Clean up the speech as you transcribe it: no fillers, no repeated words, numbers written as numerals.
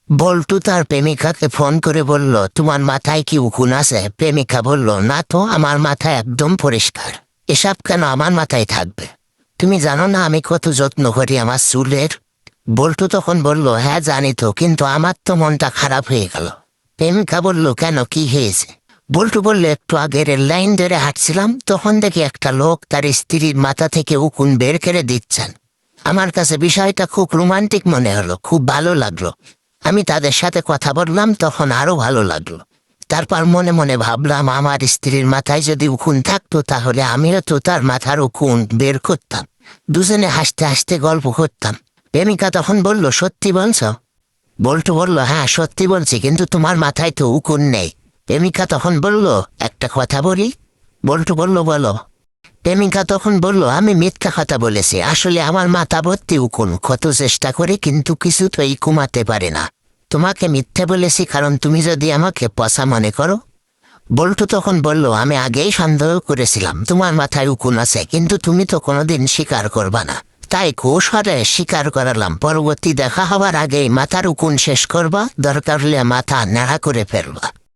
বল্টু তার প্রেমিকাকে ফোন করে বলল, তোমার মাথায় কি উকুন আছে? প্রেমিকা বলল, না তো, আমার মাথা একদম পরিষ্কার। এসব কেন আমার মাথায় থাকবে? তুমি জানো না আমি কত যত্ন করি আমার চুলের? বল্টু তখন বলল, হ্যাঁ জানি তো, কিন্তু আমার তো মনটা খারাপ হয়ে গেল। প্রেমিকা বলল, কেন, কি হয়েছে? বল্টু বলল, একটু আগে রেল লাইন ধরে হাঁটছিলাম, তখন দেখি একটা লোক তার স্ত্রীর মাথা থেকে উকুন বের করে দিচ্ছেন। আমার কাছে বিষয়টা খুব রোমান্টিক মনে হলো, খুব ভালো লাগলো। আমি তাদের সাথে কথা বললাম, তখন আরো ভালো লাগলো। তারপর মনে মনে ভাবলাম, আমার স্ত্রীর মাথায় যদি উকুন থাকতো তাহলে আমিও তো তার মাথার উকুন বের করতাম। দুজনে হাসতে হাসতে গল্প করতাম। প্রেমিকা তখন বলল, সত্যি বলছ? বল্টু বলল, হ্যাঁ সত্যি বলছি, কিন্তু তোমার মাথায় তো উকুন নেই। প্রেমিকা তখন বলল, একটা কথা বলি? বল্টু বলল, বলো। প্রেমিকা তখন বলল, আমি মিথ্যা কথা বলেছি, আসলে আমার মাথা ভর্তি উকুন, কত চেষ্টা করি কিন্তু কিছুতেই কমাতে পারে না। তোমাকে মিথ্যে বলেছি কারণ তুমি যদি আমাকে পচা মনে করো। বল্টু তখন বলল, আমি আগেই সন্দেহ করেছিলাম তোমার মাথায় উকুন আছে, কিন্তু তুমি তো কোনোদিন স্বীকার করবা না, তাই কৌশলে স্বীকার করালাম। পরবর্তী দেখা হওয়ার আগেই মাথার উকুন শেষ করবা, দরকার হলে মাথা ন্যাড়া করে ফেলবা।